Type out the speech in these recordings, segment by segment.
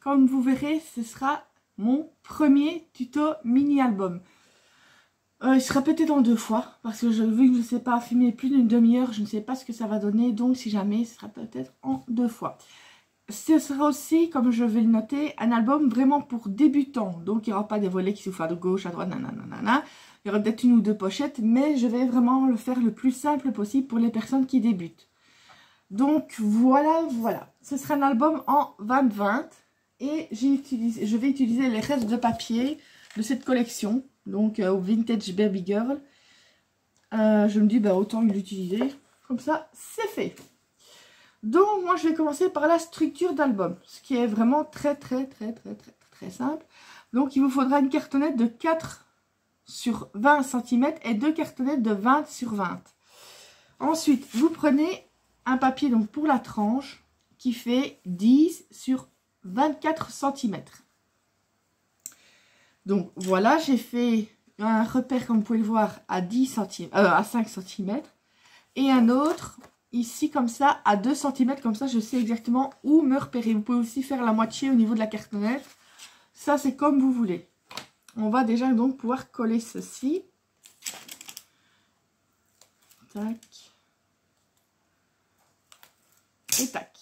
comme vous verrez, ce sera mon premier tuto mini-album. Il sera peut-être en 2 fois, parce que vu que je ne sais pas filmer plus d'une demi-heure, je ne sais pas ce que ça va donner, donc si jamais, ce sera peut-être en 2 fois. Ce sera aussi, comme je vais le noter, un album vraiment pour débutants, donc il n'y aura pas des volets qui soufflent à gauche, à droite, nanana. Il y aura peut-être 1 ou 2 pochettes, mais je vais vraiment le faire le plus simple possible pour les personnes qui débutent. Donc voilà, ce sera un album en 20-20 et je vais utiliser les restes de papier de cette collection. Donc au Vintage Baby Girl, je me dis bah autant l'utiliser, comme ça c'est fait. Donc moi je vais commencer par la structure d'album, ce qui est vraiment très simple. Donc il vous faudra une cartonnette de 4 sur 20 cm et 2 cartonnettes de 20 sur 20. Ensuite vous prenez un papier donc pour la tranche qui fait 10 sur 24 cm. Donc voilà, j'ai fait un repère comme vous pouvez le voir à 5 cm et un autre ici comme ça à 2 cm, comme ça je sais exactement où me repérer. Vous pouvez aussi faire la moitié au niveau de la cartonnette, ça c'est comme vous voulez. On va déjà donc pouvoir coller ceci. Tac. Et tac.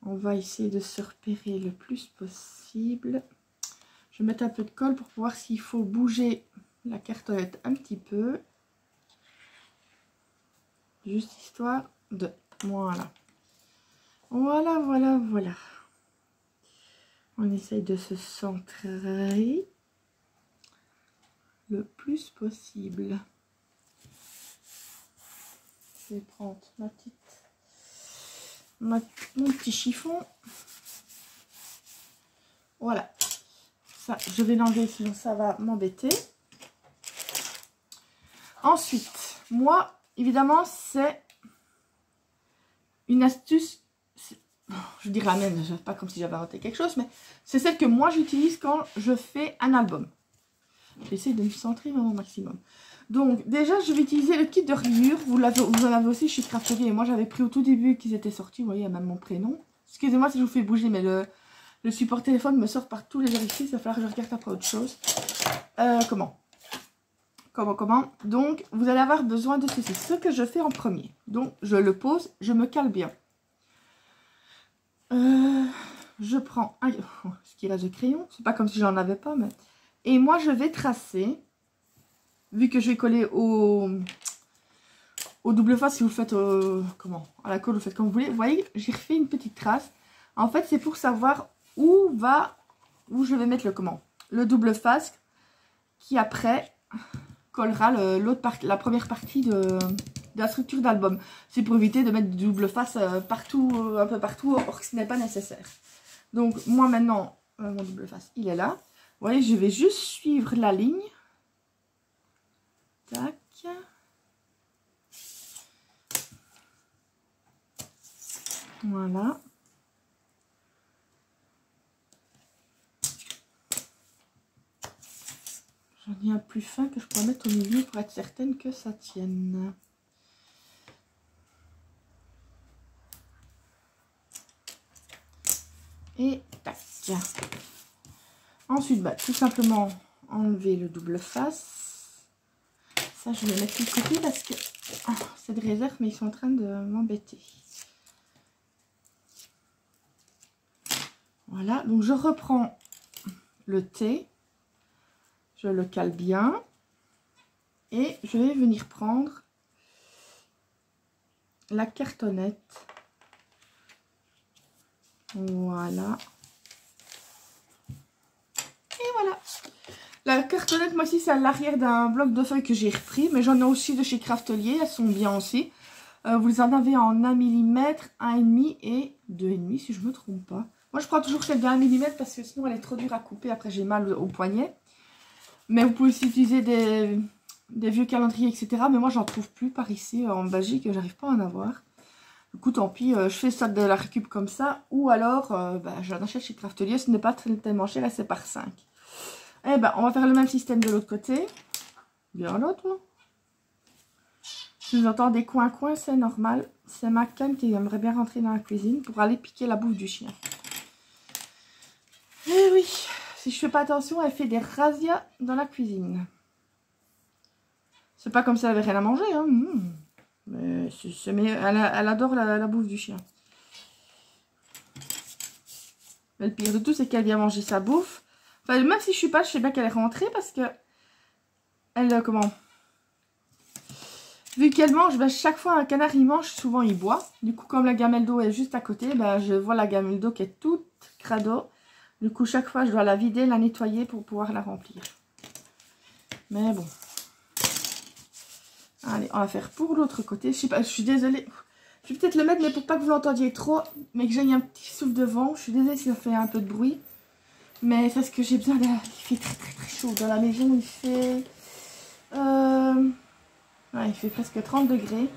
On va essayer de se repérer le plus possible. Je vais mettre un peu de colle pour voir s'il faut bouger la cartonnette un petit peu. Juste histoire de... Voilà. Voilà. On essaye de se centrer le plus possible. Je vais prendre mon petit chiffon. Voilà. Ça, je vais l'enlever sinon ça va m'embêter. Ensuite, moi, évidemment, c'est une astuce. Je dirais la même, pas comme si j'avais inventé quelque chose, mais c'est celle que moi j'utilise quand je fais un album. J'essaie de me centrer vraiment au maximum. Donc déjà je vais utiliser le kit de reliure. Vous en avez aussi chez Craftelier. Et moi j'avais pris au tout début qu'ils étaient sortis. Vous voyez, il y a même mon prénom. Excusez-moi si je vous fais bouger, mais le support téléphone me sort par tous les orifices. Il va falloir que je regarde après autre chose. Comment Donc vous allez avoir besoin de ceci. Ce que je fais en premier. Donc je le pose, je me cale bien. Je prends ce qui reste de crayon. C'est pas comme si j'en avais pas, mais... Et moi je vais tracer... Vu que je vais coller au double face, si vous le faites à la colle, vous faites comme vous voulez. Vous voyez, j'ai refait une petite trace. En fait, c'est pour savoir où je vais mettre le double face qui après collera la première partie de la structure d'album. C'est pour éviter de mettre du double face partout, un peu partout, or que ce n'est pas nécessaire. Donc moi maintenant, mon double face, il est là. Vous voyez, je vais juste suivre la ligne. Tac. Voilà. J'en ai un plus fin que je pourrais mettre au milieu pour être certaine que ça tienne. Et tac. Ensuite, tout simplement enlever le double face. Ça, je vais mettre de côté parce que c'est de réserve, mais ils sont en train de m'embêter. Voilà, donc je reprends le T, je le cale bien et je vais venir prendre la cartonnette. Voilà. Et voilà. La cartonnette, moi aussi, c'est à l'arrière d'un bloc de feuilles que j'ai repris. Mais j'en ai aussi de chez Craftelier. Elles sont bien aussi. Vous en avez en 1 mm, 1,5 et 2,5 si je ne me trompe pas. Moi, je prends toujours celle de 1 mm parce que sinon, elle est trop dure à couper. Après, j'ai mal au poignet. Mais vous pouvez aussi utiliser des vieux calendriers, etc. Mais moi, j'en trouve plus par ici en Belgique. J'arrive pas à en avoir. Du coup, tant pis, je fais ça de la récup comme ça. Ou alors, j'en achète chez Craftelier. Ce n'est pas tellement cher et c'est par 5. Eh ben, on va faire le même système de l'autre côté. Bien l'autre. Si vous entendez coin-coin, c'est normal. C'est ma canne qui aimerait bien rentrer dans la cuisine pour aller piquer la bouffe du chien. oui, si je fais pas attention, elle fait des razzias dans la cuisine. C'est pas comme si elle avait rien à manger, hein. Mais elle adore la bouffe du chien. Mais le pire de tout, c'est qu'elle vient manger sa bouffe. Enfin, même si je suis pas, je sais bien qu'elle est rentrée parce que... Elle, comment... Vu qu'elle mange, ben, chaque fois un canard il mange, souvent il boit. Du coup, comme la gamelle d'eau est juste à côté, ben, je vois la gamelle d'eau qui est toute crado. Du coup, chaque fois, je dois la vider, la nettoyer pour pouvoir la remplir. Mais bon. Allez, on va faire pour l'autre côté. Je sais pas, je suis désolée. Je vais peut-être le mettre, mais pour pas que vous l'entendiez trop, mais que j'ai un petit souffle de vent. Je suis désolée si ça fait un peu de bruit. Mais c'est parce que j'ai besoin de... Il fait très chaud. Dans la maison, il fait... Ouais, il fait presque 30 degrés.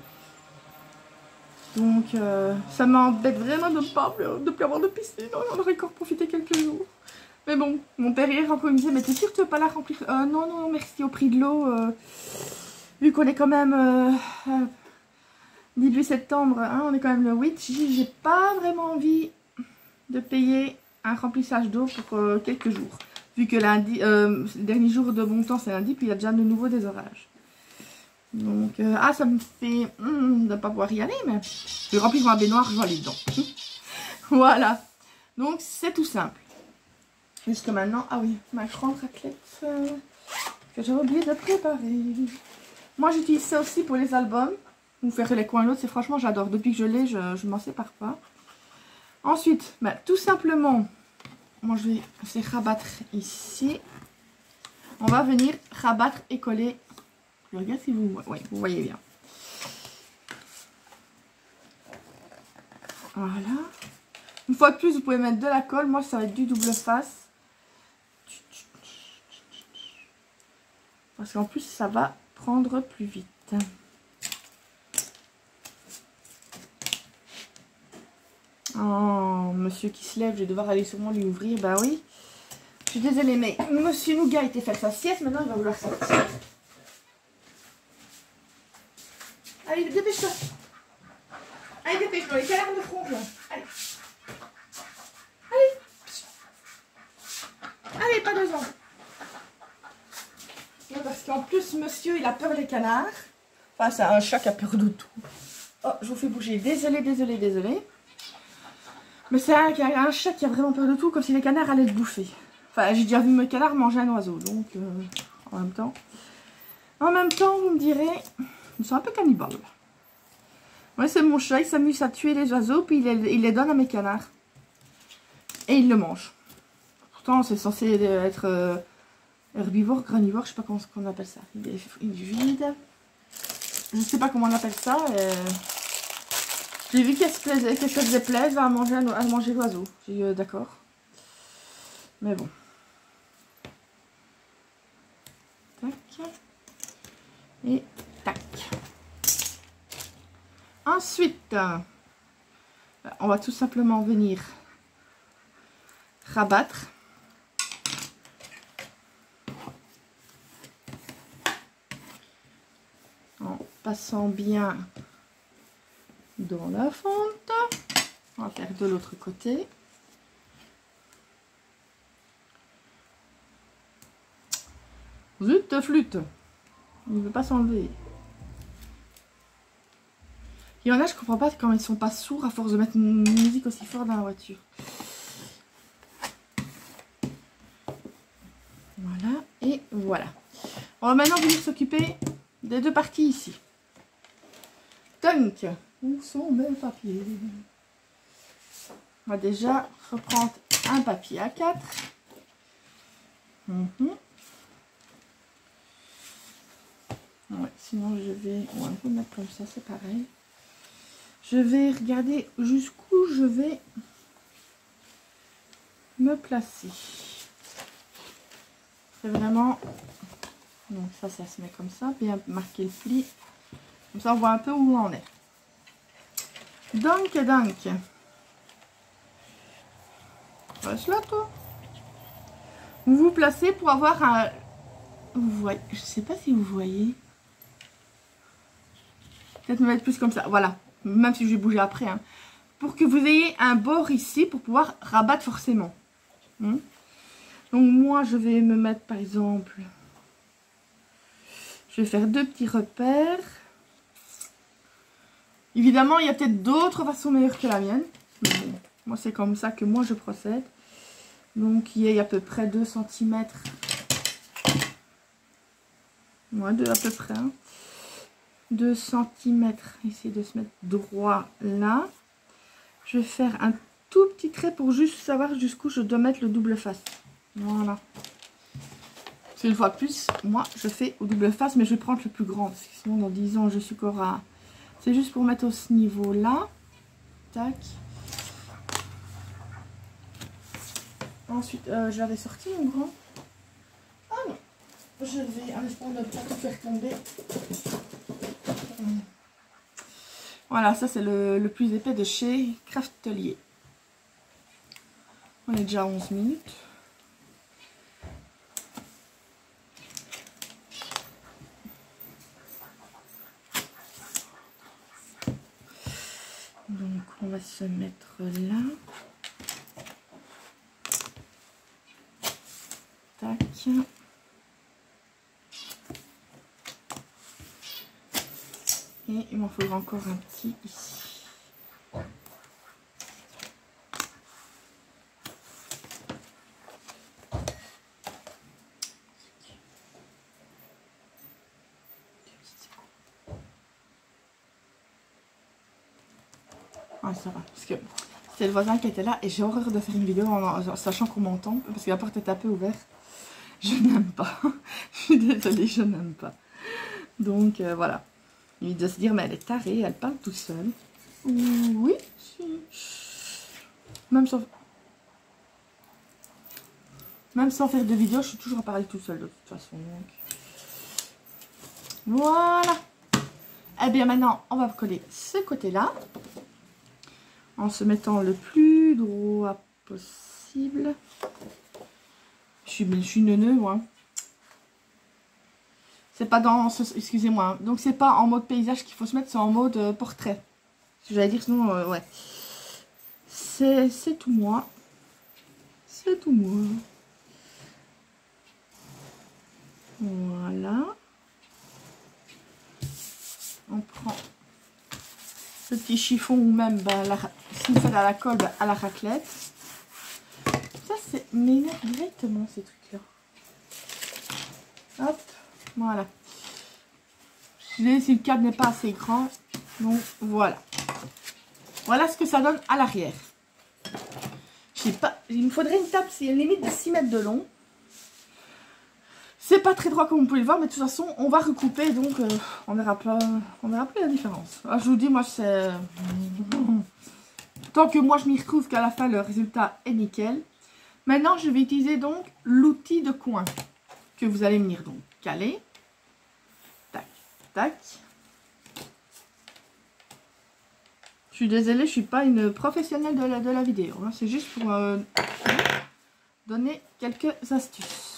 Donc, ça m'embête vraiment de ne plus avoir de piscine. On aurait encore profité quelques jours. Mais bon, mon père hier encore me disait, mais t'es sûr que tu veux pas la remplir? Non, non, merci, au prix de l'eau. Vu qu'on est quand même début septembre, hein, on est quand même le 8. J'ai pas vraiment envie de payer un remplissage d'eau pour quelques jours. Vu que lundi, le dernier jour de bon temps c'est lundi, puis il y a déjà de nouveau des orages. Donc, ça me fait de ne pas pouvoir y aller, mais je vais remplir ma baignoire, je vais aller dedans. Voilà. Donc, c'est tout simple. Jusque maintenant, ah oui, ma grande raclette que j'avais oublié de préparer. Moi, j'utilise ça aussi pour les albums. Ou faire les coins l'autre, c'est franchement, j'adore. Depuis que je l'ai, je m'en sépare pas. Ensuite, tout simplement, moi, je vais rabattre ici. On va venir rabattre et coller. Je regarde si vous voyez bien. Voilà. Une fois de plus, vous pouvez mettre de la colle. Moi, ça va être du double face. Parce qu'en plus, ça va prendre plus vite. Oh, monsieur qui se lève, je vais devoir aller sûrement lui ouvrir. Bah oui. Je suis désolée, mais monsieur Nougat était faire sa sieste. Maintenant, il va vouloir sortir. Allez, dépêche-toi. Allez, dépêche-toi. Les canards de front, là. Allez. Allez. Allez, pas 2 ans. Parce qu'en plus, monsieur, il a peur des canards. Enfin, c'est un chat qui a peur de tout. Oh, je vous fais bouger. Désolée, désolée, désolée. Mais c'est un chat qui a vraiment peur de tout, comme si les canards allaient le bouffer. Enfin, j'ai déjà vu mes canards manger un oiseau, donc en même temps. En même temps, vous me direz, ils sont un peu cannibales. Ouais, c'est mon chat, il s'amuse à tuer les oiseaux, puis il les donne à mes canards. Et il le mange. Pourtant, c'est censé être herbivore, granivore, je sais pas comment on appelle ça. Il est vide. Je sais pas comment on appelle ça. J'ai vu qu'elle se faisait plaisir à manger l'oiseau. J'ai dit d'accord. Mais bon. Tac. Et tac. Ensuite, on va tout simplement venir rabattre. En passant bien dans la fente. On va faire de l'autre côté. Zut, flûte. Il ne veut pas s'enlever. Il y en a, je comprends pas quand ils sont pas sourds à force de mettre une musique aussi fort dans la voiture. Voilà, et voilà. On va maintenant venir s'occuper des 2 parties ici. Donc, où sont mes papiers? On va déjà reprendre un papier A4. Ouais, sinon je vais... On va un peu mettre comme ça, c'est pareil. Je vais regarder jusqu'où je vais me placer. C'est vraiment... Donc ça se met comme ça, bien marquer le pli. Comme ça on voit un peu où on est. Donc. Reste là toi. Vous vous placez pour avoir un... Vous voyez, je sais pas si vous voyez. Peut-être me mettre plus comme ça, voilà. Même si je vais bouger après. Hein. Pour que vous ayez un bord ici pour pouvoir rabattre forcément. Donc moi je vais me mettre par exemple, je vais faire 2 petits repères. Évidemment il y a peut-être d'autres façons meilleures que la mienne. Mais bon, moi c'est comme ça que moi je procède. Donc il y a à peu près 2 cm. Ouais, 2 à peu près. Hein. 2 cm. Essayer de se mettre droit là. Je vais faire un tout petit trait pour juste savoir jusqu'où je dois mettre le double face. Voilà. C'est une fois de plus, moi je fais au double face, mais je vais prendre le plus grand. Parce que sinon dans 10 ans je suis encore à... C'est juste pour mettre au ce niveau là. Tac. Ensuite, je l'avais sorti mon grand. Ah non. Je vais, en espérant ne pas tout faire tomber. Voilà, ça c'est le plus épais de chez Craftelier. On est déjà à 11 minutes. Donc on va se mettre là. Tac. Et il m'en faudra encore un petit ici. Ah, ça va, parce que c'est le voisin qui était là et j'ai horreur de faire une vidéo en sachant qu'on m'entend parce que la porte est un peu ouverte. Je n'aime pas. Je suis désolée, je n'aime pas. Donc voilà. Il doit se dire, mais elle est tarée, elle parle tout seule. Oui, même sans faire de vidéo, je suis toujours à parler tout seul de toute façon. Donc. Voilà. Et bien maintenant, on va coller ce côté-là. En se mettant le plus droit possible. Je suis neuneux, moi. C'est pas dans... Excusez-moi. Donc, c'est pas en mode paysage qu'il faut se mettre, c'est en mode portrait. J'allais dire, sinon, ouais. C'est tout moi. C'est tout moi. Voilà. On prend ce petit chiffon ou même, si vous faites à la colle, à la raclette. Ça, c'est m'énerve directement, ces trucs-là. Hop. Voilà. Si le cadre n'est pas assez grand. Donc voilà. Voilà ce que ça donne à l'arrière. Je sais pas. Il me faudrait une table, c'est une limite de 6 mètres de long. C'est pas très droit comme vous pouvez le voir, mais de toute façon, on va recouper. Donc on verra pas la différence. Alors, je vous dis, moi c'est... Tant que moi je m'y retrouve qu'à la fin le résultat est nickel. Maintenant je vais utiliser donc l'outil de coin. Que vous allez venir donc caler. Tac, tac. Je suis désolée, je ne suis pas une professionnelle de la vidéo. Hein. C'est juste pour donner quelques astuces.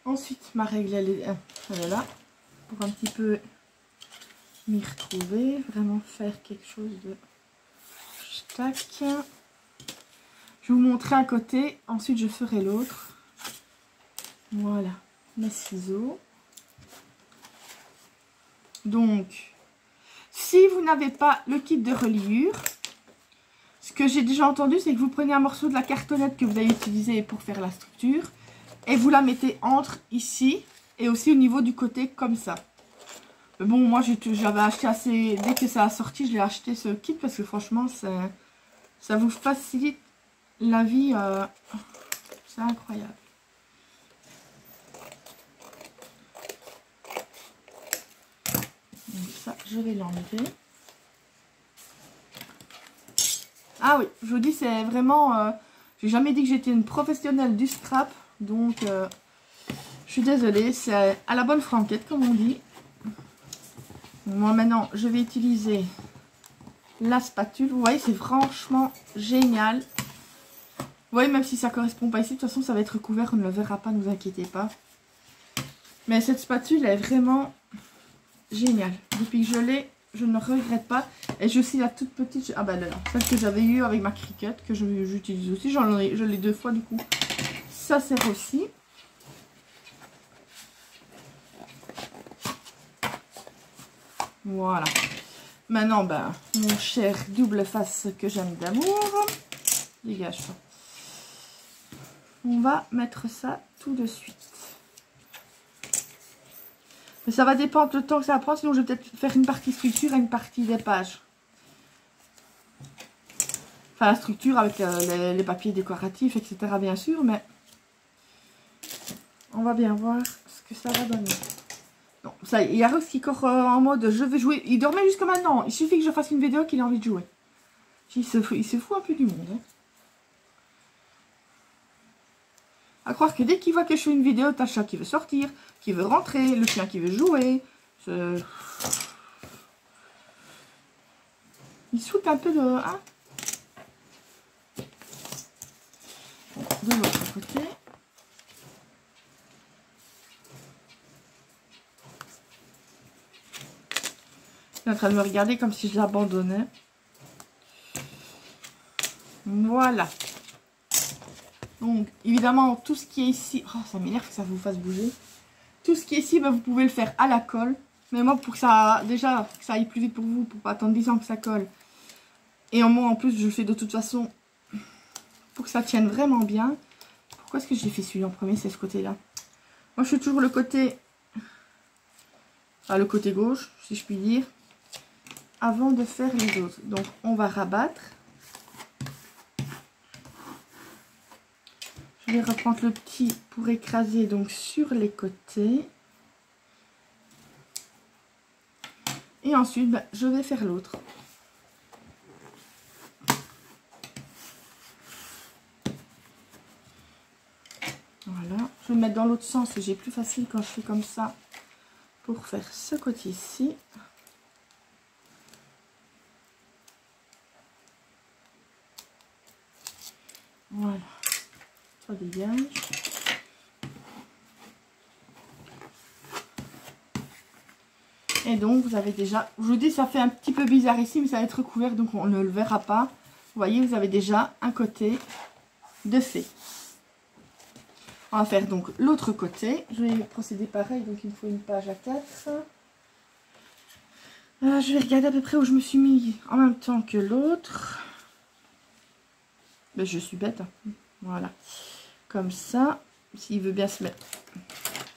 Ensuite, ma règle, elle est là. Pour un petit peu m'y retrouver. Vraiment faire quelque chose de... Tac. Je vais vous montrer un côté. Ensuite, je ferai l'autre. Voilà. Mes ciseaux. Donc... Si vous n'avez pas le kit de reliure, ce que j'ai déjà entendu, c'est que vous prenez un morceau de la cartonnette que vous allez utiliser pour faire la structure et vous la mettez entre ici et aussi au niveau du côté comme ça. Mais bon, moi j'avais acheté assez, dès que ça a sorti, je l'ai acheté ce kit parce que franchement, ça vous facilite la vie, c'est incroyable. Donc ça, je vais l'enlever. Ah oui, je vous dis, c'est vraiment... j'ai jamais dit que j'étais une professionnelle du scrap. Donc, je suis désolée. C'est à la bonne franquette, comme on dit. Moi, maintenant, je vais utiliser la spatule. Vous voyez, c'est franchement génial. Vous voyez, même si ça ne correspond pas ici, de toute façon, ça va être couvert. On ne le verra pas, ne vous inquiétez pas. Mais cette spatule est vraiment... génial. Depuis que je l'ai, je ne regrette pas. Et j'ai aussi la toute petite, ah ben là, celle que j'avais eue avec ma Cricut, que j'utilise aussi. Je l'ai 2 fois du coup. ça sert aussi. Voilà. Maintenant, ben, mon cher double face que j'aime d'amour. Dégage ça. On va mettre ça tout de suite. Mais ça va dépendre du temps que ça va prendre. Sinon, je vais peut-être faire une partie structure et une partie des pages. Enfin, la structure avec les papiers décoratifs, etc. bien sûr. Mais on va bien voir ce que ça va donner. Non, ça, il y a Rox qui court en mode je vais jouer. Il dormait jusqu'à maintenant. Il suffit que je fasse une vidéo qu'il a envie de jouer. Il se fout un peu du monde. Hein. À croire que dès qu'il voit que je fais une vidéo, t'as le chat qui veut sortir, qui veut rentrer, le chien qui veut jouer. Il saute un peu de... Hein, de l'autre côté. Il est en train de me regarder comme si je l'abandonnais. Voilà. Donc, évidemment, tout ce qui est ici... Oh, ça m'énerve que ça vous fasse bouger. Tout ce qui est ici, ben, vous pouvez le faire à la colle. Mais moi, pour que ça... Déjà, que ça aille plus vite pour vous, pour pas attendre 10 ans que ça colle. Et moi, en plus, je le fais de toute façon pour que ça tienne vraiment bien. Pourquoi est-ce que j'ai fait celui en premier? C'est ce côté-là. Moi, je fais toujours le côté... Enfin, le côté gauche, si je puis dire. Avant de faire les autres. Donc, on va rabattre. Je vais reprendre le petit pour écraser donc sur les côtés. Et ensuite, ben, je vais faire l'autre. Voilà. Je vais me mettre dans l'autre sens. J'ai plus facile quand je fais comme ça pour faire ce côté-ci. Voilà. Ça dégage. Et donc, vous avez déjà... Je vous dis, ça fait un petit peu bizarre ici, mais ça va être recouvert, donc on ne le verra pas. Vous voyez, vous avez déjà un côté de fait. On va faire donc l'autre côté. Je vais procéder pareil, donc il me faut une page à 4. Je vais regarder à peu près où je me suis mis en même temps que l'autre. Ben, je suis bête. Hein. Voilà. Comme ça, s'il veut bien se mettre.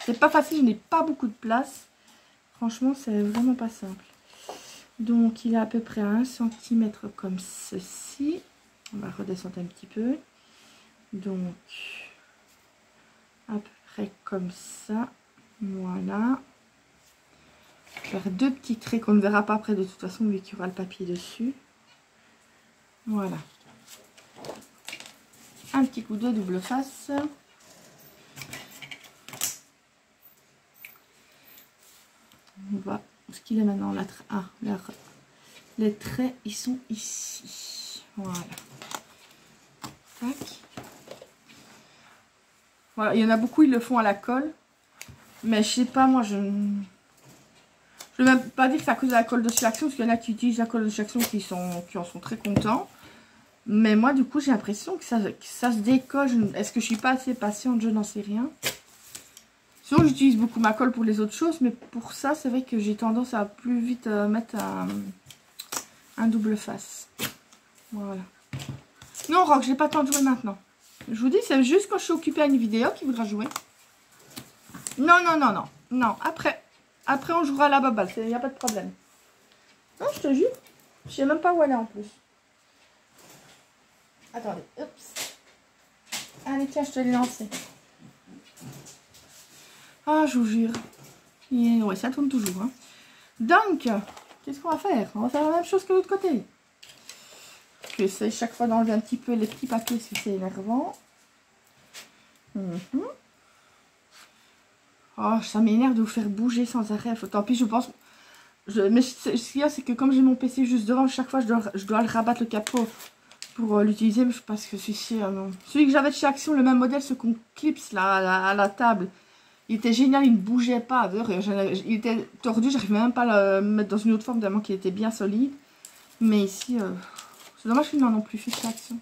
C'est pas facile, je n'ai pas beaucoup de place. Franchement, c'est vraiment pas simple. Donc, il est à peu près à 1 cm comme ceci. On va redescendre un petit peu. Donc, à peu près comme ça. Voilà. Faire deux petits traits qu'on ne verra pas après de toute façon, vu qu'il y aura le papier dessus. Voilà. Un petit coup de double face. On va, ce qu'il est maintenant, les traits, ils sont ici. Voilà. Tac. Voilà, il y en a beaucoup, ils le font à la colle. Mais je sais pas, moi, je ne vais même pas dire que c'est à cause de la colle de chez Action, parce qu'il y en a qui utilisent la colle de chez Action qui en sont très contents. Mais moi, du coup, j'ai l'impression que ça se décolle. Est-ce que je suis pas assez patiente? Je n'en sais rien. Sinon, j'utilise beaucoup ma colle pour les autres choses, mais pour ça, c'est vrai que j'ai tendance à plus vite mettre un double face. Voilà. Non, Rock, j'ai pas le temps de jouer maintenant. Je vous dis, c'est juste quand je suis occupée à une vidéo qu'il voudra jouer. Non, non, non, non. Non, après on jouera à la baballe, il n'y a pas de problème. Non, je te jure. Je sais même pas où elle est en plus. Attendez, oups. Allez, tiens, je te l'ai lancé. Ah, je vous jure. Et ouais, ça tourne toujours. Hein. Donc, qu'est-ce qu'on va faire? On va faire la même chose que l'autre côté. J'essaie chaque fois d'enlever un petit peu les petits papiers si c'est énervant. Oh, ça m'énerve de vous faire bouger sans arrêt. Tant pis, je pense... Mais ce qu'il y a, c'est que comme j'ai mon PC juste devant, chaque fois, je dois le rabattre le capot pour l'utiliser. Parce que celui-ci, non. Celui que j'avais de chez Action, le même modèle, ce qu'on clipse là, à la table. Il était génial, il ne bougeait pas. Il était tordu, j'arrivais même pas à le mettre dans une autre forme, tellement qu'il était bien solide. Mais ici, c'est dommage qu'il n'en ont plus fait chez Action.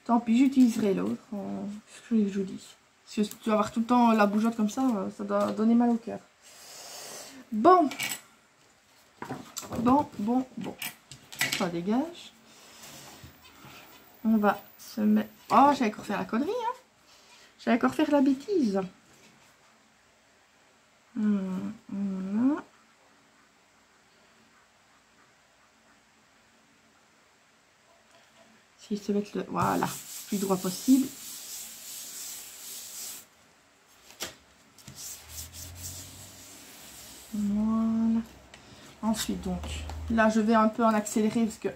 Tant pis, j'utiliserai l'autre. Ce que je vous dis. Parce que tu vas avoir tout le temps la bougeotte comme ça doit donner mal au cœur. Bon. Bon. Ça dégage. On va se mettre... Oh, j'allais encore faire la connerie, hein. J'allais encore faire la bêtise. Voilà. Si je te mets le... Voilà. Plus droit possible. Voilà. Ensuite, donc, là, je vais un peu en accélérer parce que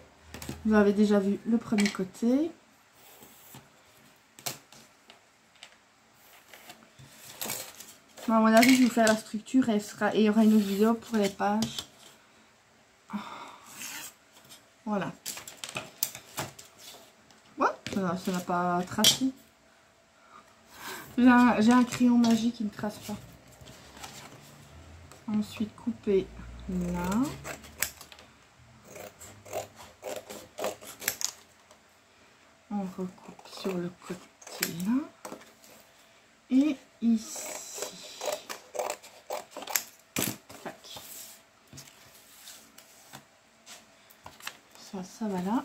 vous avez déjà vu le premier côté. À mon avis, je vais vous faire la structure et il y aura une autre vidéo pour les pages. Voilà. Ouais, ça n'a pas tracé. J'ai un crayon magique qui ne trace pas. Ensuite, couper là. On recoupe sur le côté là. Et ici. Tac. Ça va là.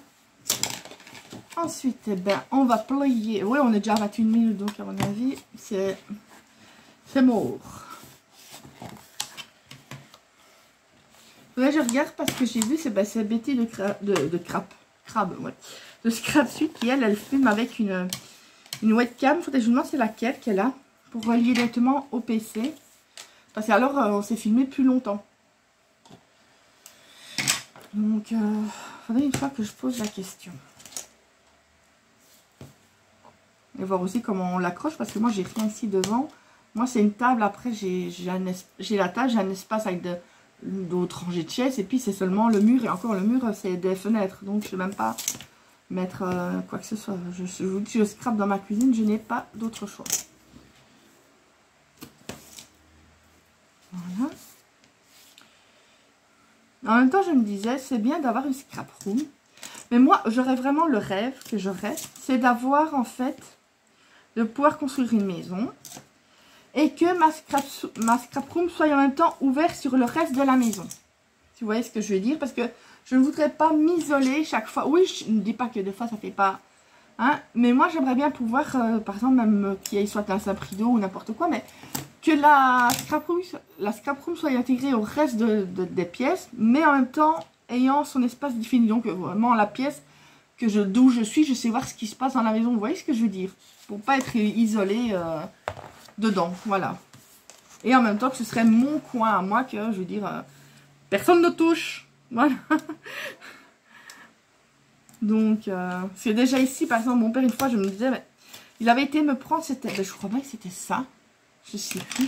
Ensuite, eh ben, on va plier. Oui, on est déjà à 21 minutes, donc à mon avis, c'est mort. Là, je regarde parce que j'ai vu, c'est Betty de Crabe, ouais. De Scrap Suite qui, elle filme avec une webcam. Faudrait que je vous demande c'est laquelle qu'elle a pour relier directement au PC. Parce que alors, on s'est filmé plus longtemps. Donc, faudrait une fois que je pose la question. Et voir aussi comment on l'accroche parce que moi, j'ai rien ici devant. Moi, c'est une table. Après, j'ai la table, j'ai un espace avec d'autres rangées de chaises. Et puis, c'est seulement le mur. Et encore, le mur, c'est des fenêtres. Donc, je ne sais même pas mettre quoi que ce soit. Je vous dis, je scrape dans ma cuisine. Je n'ai pas d'autre choix. Voilà. En même temps, je me disais, c'est bien d'avoir une scrap room. Mais moi, j'aurais vraiment le rêve que j'aurais. C'est d'avoir, en fait, de pouvoir construire une maison. Et que ma scrap room soit en même temps ouverte sur le reste de la maison. Si vous voyez ce que je veux dire. Parce que je ne voudrais pas m'isoler chaque fois. Oui, je ne dis pas que des fois ça fait pas... Hein, mais moi j'aimerais bien pouvoir, par exemple, même qu'il y ait soit un simple rideau ou n'importe quoi. Mais que la scrap room soit intégrée au reste des pièces. Mais en même temps ayant son espace défini. Donc vraiment la pièce d'où je suis, je sais voir ce qui se passe dans la maison. Vous voyez ce que je veux dire. Pour pas être isolé... dedans, voilà. Et en même temps que ce serait mon coin à moi, que je veux dire, personne ne touche. Voilà. Donc, c'est déjà ici, par exemple, mon père, une fois, je me disais, mais, il avait été me prendre, c'était, je crois bien que c'était ça, je sais plus.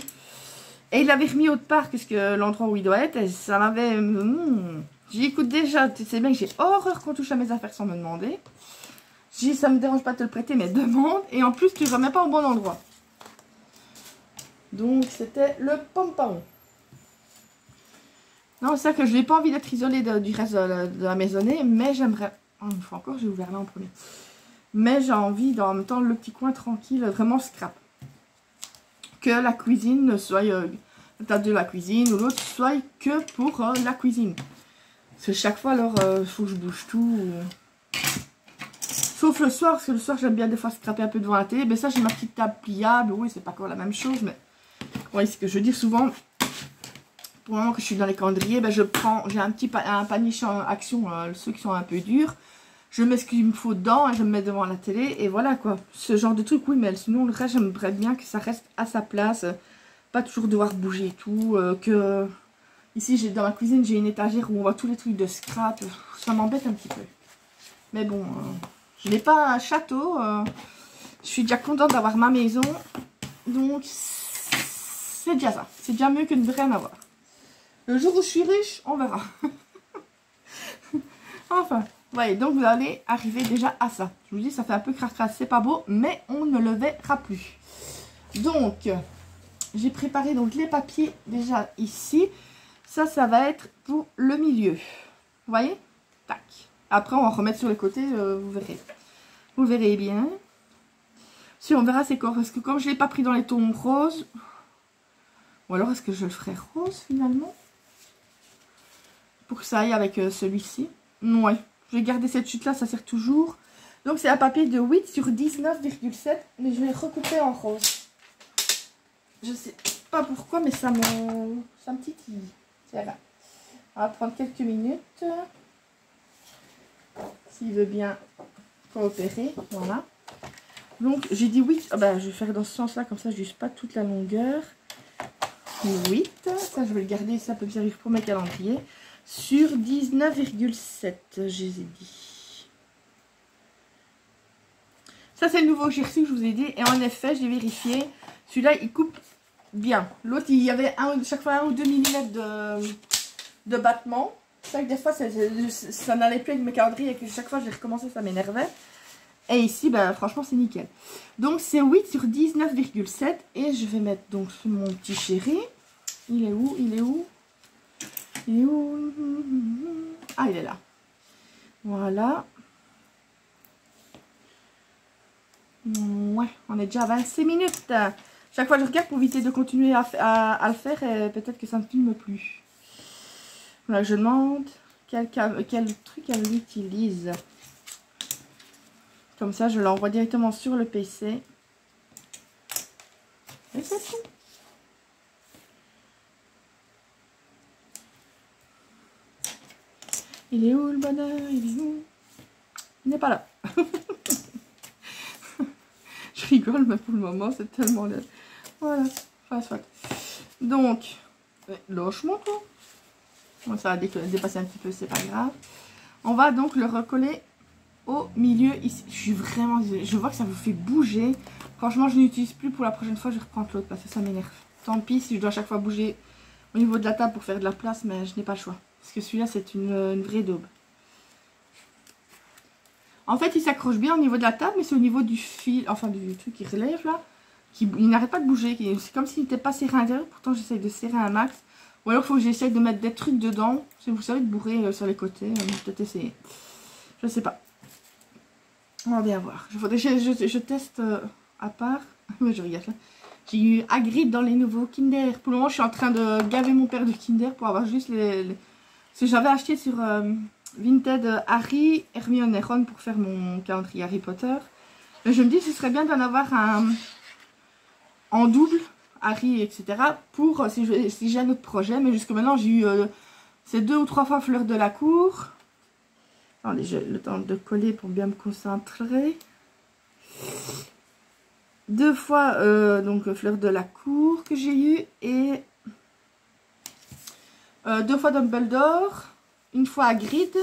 Et il l'avait remis autre part, qu'est-ce que l'endroit où il doit être, et ça m'avait... J'ai dit, écoute, déjà, tu sais bien que j'ai horreur qu'on touche à mes affaires sans me demander. J'ai dit, ça me dérange pas de te le prêter, mais demande, et en plus, tu ne remets pas au bon endroit. Donc, c'était le pompon. Non, c'est ça que je n'ai pas envie d'être isolée du reste de la maisonnée, mais j'aimerais... Oh, une fois encore, j'ai ouvert là en premier. Mais j'ai envie, en même temps, le petit coin tranquille, vraiment scrap. Que la cuisine soit... la table de la cuisine ou l'autre soit que pour la cuisine. Parce que chaque fois, alors, il faut que je bouge tout. Sauf le soir, parce que le soir, j'aime bien des fois scraper un peu devant la télé. Mais ça, j'ai ma petite table pliable. Oui, c'est pas encore la même chose, mais... Vous voyez ce que je veux dire, souvent, pour le moment que je suis dans les calendriers, ben j'ai un panier action, ceux qui sont un peu durs. Je mets ce qu'il me faut dedans et je me mets devant la télé. Et voilà quoi, ce genre de truc, oui, mais sinon le reste, j'aimerais bien que ça reste à sa place. Pas toujours devoir bouger et tout. Ici, dans ma cuisine, j'ai une étagère où on voit tous les trucs de scrap. Ça m'embête un petit peu. Mais bon, je n'ai pas un château. Je suis déjà contente d'avoir ma maison. Donc... c'est déjà ça. C'est déjà mieux que de rien avoir. Le jour où je suis riche, on verra. Enfin, voyez, donc vous allez arriver déjà à ça. Je vous dis, ça fait un peu cracrasse, c'est pas beau, mais on ne le verra plus. Donc, j'ai préparé donc les papiers déjà ici. Ça va être pour le milieu. Vous voyez? Tac. Après, on va remettre sur les côtés, vous verrez. Vous verrez bien. Si, on verra c'est quoi. Parce que comme je ne l'ai pas pris dans les tons roses. Ou alors est-ce que je le ferai rose finalement? Pour que ça aille avec celui-ci. Ouais. Je vais garder cette chute là, ça sert toujours. Donc c'est un papier de 8 sur 19,7. Mais je vais recouper en rose. Je sais pas pourquoi, mais ça me titille. C'est là. On va prendre quelques minutes. S'il veut bien coopérer. Voilà. Donc j'ai dit 8. Ah ben, je vais faire dans ce sens là, comme ça je n'use pas toute la longueur. 8. Ça je vais le garder, ça peut me servir pour mes calendriers. Sur 19,7, je les ai dit. Ça c'est le nouveau que j'ai reçu que je vous ai dit. Et en effet, j'ai vérifié. Celui-là il coupe bien. L'autre il y avait chaque fois 1 ou 2 mm de battement. C'est vrai que des fois ça n'allait plus avec mes calendriers et que chaque fois je les recommençais, ça m'énervait. Et ici, ben, franchement, c'est nickel. Donc, c'est 8 sur 19,7. Et je vais mettre donc mon petit chéri. Il est où? Il est où? Il est où? Ah, il est là. Voilà. Ouais, on est déjà à 26 minutes. Chaque fois, je regarde pour éviter de continuer à le faire. Et peut-être que ça ne filme plus. Voilà, je demande quel truc elle utilise. Comme ça, je l'envoie directement sur le PC. Et c'est tout. Il est où le bonheur? Il est où? Il n'est pas là. Je rigole, mais pour le moment, c'est tellement laid. Voilà. Enfin, soit. Donc, lâche-moi quoi. Bon, ça va dépasser un petit peu, c'est pas grave. On va donc le recoller au milieu ici. Je suis vraiment désolée. Je vois que ça vous fait bouger. Franchement, je n'utilise plus. Pour la prochaine fois, je vais reprendre l'autre parce que ça m'énerve. Tant pis si je dois à chaque fois bouger au niveau de la table pour faire de la place, mais je n'ai pas le choix. Parce que celui-là, c'est une vraie daube. En fait, il s'accroche bien au niveau de la table, mais c'est au niveau du fil, enfin du truc qui relève là. Il n'arrête pas de bouger. C'est comme s'il n'était pas serré à l'intérieur. Pourtant, j'essaye de serrer un max. Ou alors, il faut que j'essaye de mettre des trucs dedans. Si vous savez, de bourrer sur les côtés. Je vais peut-être essayer. Je sais pas. On va bien voir. Je teste à part. Mais je regarde là. J'ai eu Hagrid dans les nouveaux Kinder. Pour le moment, je suis en train de gaver mon père de Kinder pour avoir juste les... Ce que j'avais acheté sur Vinted Harry, Hermione et Ron pour faire mon calendrier Harry Potter. Mais je me dis que ce serait bien d'en avoir un en double, Harry, etc. pour si j'ai un autre projet. Mais jusque maintenant, j'ai eu ces 2 ou 3 fois Fleur de la Cour. Attendez, j'ai le temps de coller pour bien me concentrer. 2 fois donc Fleur de la Cour que j'ai eu et 2 fois Dumbledore, 1 fois Hagrid.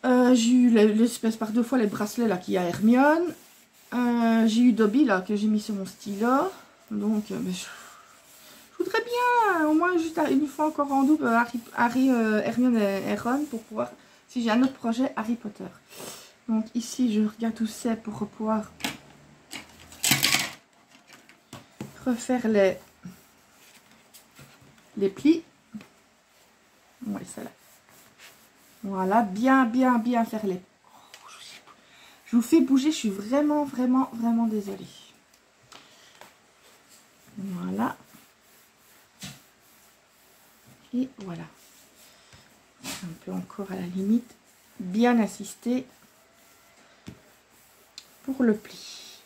J'ai eu l'espèce par 2 fois les bracelets là qu'il y a Hermione. J'ai eu Dobby là que j'ai mis sur mon stylo. Donc je voudrais bien au moins juste 1 fois encore en double Harry, Hermione et Ron pour pouvoir, si j'ai un autre projet Harry Potter. Donc ici je regarde où c'est pour pouvoir refaire les plis. Ouais, ça là. Voilà, bien faire les... Je vous fais bouger, je suis vraiment désolée. Voilà. Et voilà. Un peu encore à la limite. Bien assister pour le pli.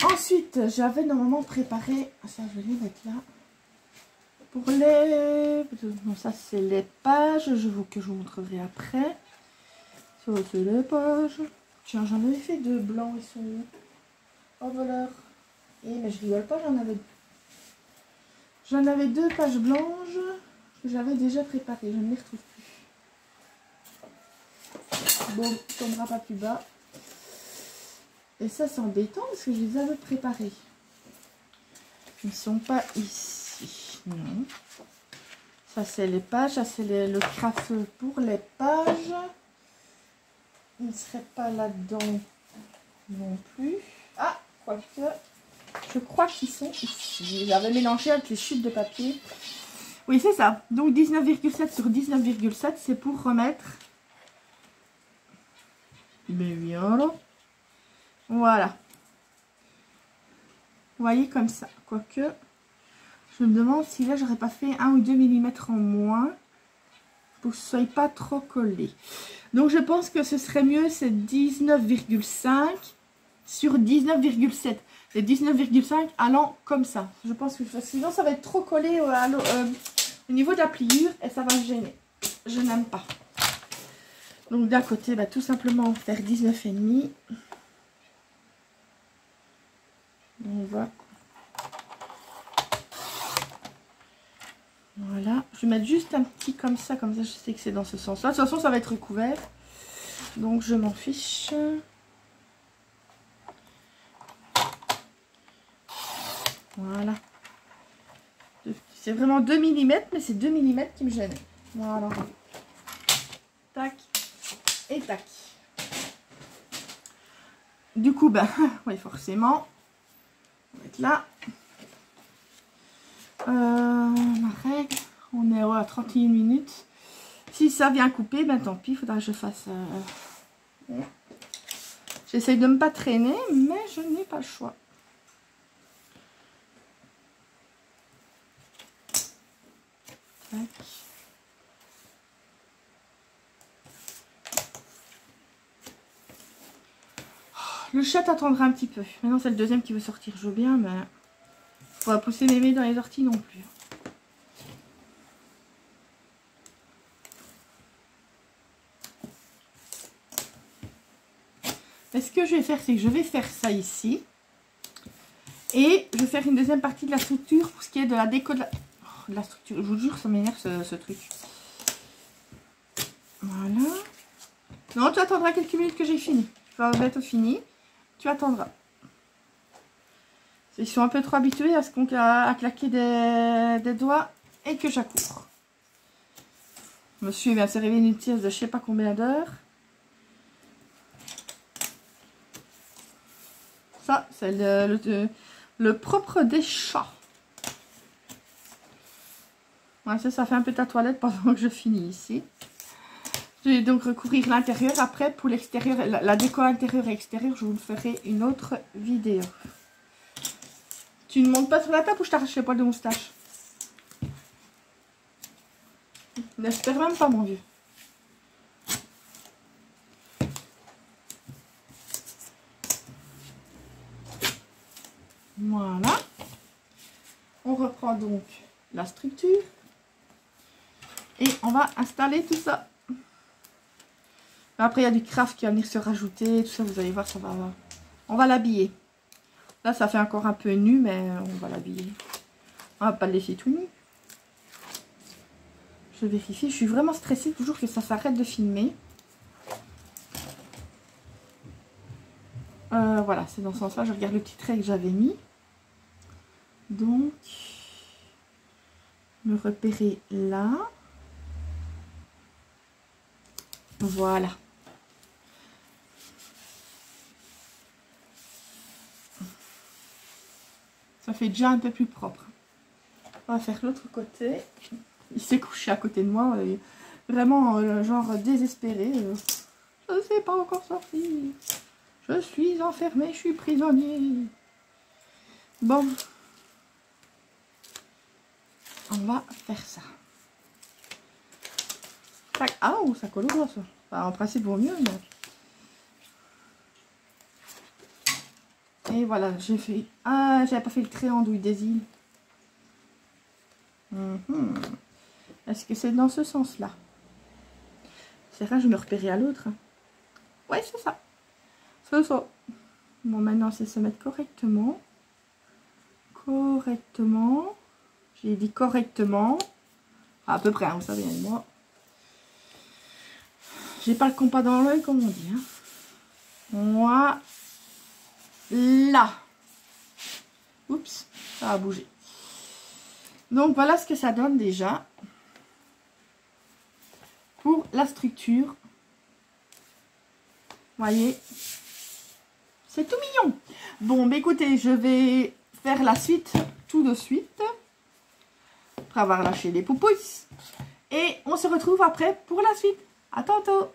Ensuite, j'avais normalement préparé... Ça, je vais les mettre là. Pour les... Non, ça, c'est les pages que je vous montrerai après. Ça, c'est les pages. Tiens, j'en avais fait 2 blancs. Ils sont où? Oh, voleur. Mais je rigole pas, j'en avais 2 pages blanches que j'avais déjà préparées. Je ne les retrouve plus. Bon, il tombera pas plus bas. Et ça, c'est embêtant parce que je les avais préparés. Ils ne sont pas ici. Non. Ça, c'est les pages. Ça, c'est le craft pour les pages. Ils ne seraient pas là-dedans non plus. Ah, quoique... Je crois qu'ils sont ici. J'avais mélangé avec les chutes de papier. Oui, c'est ça. Donc 19,7 sur 19,7, c'est pour remettre Ben oui, alors. Voilà. Vous voyez comme ça. Quoique, je me demande si là, j'aurais pas fait 1 ou 2 mm en moins. Pour que ce soit pas trop collé. Donc, je pense que ce serait mieux, c'est 19,5 sur 19,7. Les 19,5 allant comme ça. Je pense que sinon, ça va être trop collé au niveau de la pliure et ça va me gêner. Je n'aime pas. Donc, d'un côté, bah, tout simplement faire 19,5. On va. Voilà. Je vais mettre juste un petit comme ça je sais que c'est dans ce sens-là. De toute façon, ça va être recouvert. Donc, je m'en fiche. Voilà. C'est vraiment 2 mm, mais c'est 2 mm qui me gênent. Voilà. Tac. Et tac. Du coup, ben, oui, forcément. On va être là. Ma règle, on est à 31 minutes. Si ça vient couper, ben tant pis, il faudra que je fasse... J'essaye de ne pas traîner, mais je n'ai pas le choix. Tac. Le chat attendra un petit peu. Maintenant, c'est le deuxième qui veut sortir. Je veux bien, mais... Faut pas pousser mémé dans les orties non plus. Et ce que je vais faire, c'est que je vais faire ça ici. Et je vais faire une deuxième partie de la structure pour ce qui est de la déco de la structure. Je vous jure, ça m'énerve ce truc. Voilà. Non, tu attendras quelques minutes que j'ai fini. Je vais bientôt fini. Tu attendras. Ils sont un peu trop habitués à claquer des doigts et que j'accours. Monsieur vient de se réveiller une sieste de je sais pas combien d'heures. Ça, c'est le propre des chats. Ouais, ça fait un peu ta toilette pendant que je finis ici. Je vais donc recouvrir l'intérieur. Après, pour l'extérieur, la déco intérieure et extérieure, je vous le ferai une autre vidéo. Tu ne montes pas sur la table ou je t'arrache les poils de moustache? N'espère même pas, mon vieux. Voilà. On reprend donc la structure. Et on va installer tout ça. Après, il y a du craft qui va venir se rajouter. Tout ça, vous allez voir, ça va... On va l'habiller. Là, ça fait encore un peu nu, mais on va l'habiller. On va pas le laisser tout nu. Je vérifie. Je suis vraiment stressée toujours que ça s'arrête de filmer. Voilà, c'est dans ce sens-là. Je regarde le petit trait que j'avais mis. Donc, me repérer là. Voilà. Ça fait déjà un peu plus propre. On va faire l'autre côté. Il s'est couché à côté de moi. Vraiment, genre désespéré. Je ne sais pas encore sortir. Je suis enfermée, je suis prisonnier. Bon. On va faire ça. Tac. Ah, ça colle au doigt, ça. Enfin, en principe, vaut mieux, mais... Et voilà, j'ai fait... Ah, j'avais pas fait le trait andouille des îles. Est-ce que c'est dans ce sens-là? C'est vrai, je me repérais à l'autre. Ouais, c'est ça. C'est ça. Bon, maintenant, c'est se mettre correctement. Correctement. J'ai dit correctement. À peu près, hein, vous savez, moi. J'ai pas le compas dans l'œil, comme on dit. Hein. Moi. Là. Oups, ça a bougé. Donc voilà ce que ça donne déjà pour la structure. Vous voyez, c'est tout mignon. Bon, bah écoutez, je vais faire la suite tout de suite. Après avoir lâché les poupouilles. Et on se retrouve après pour la suite. À tantôt.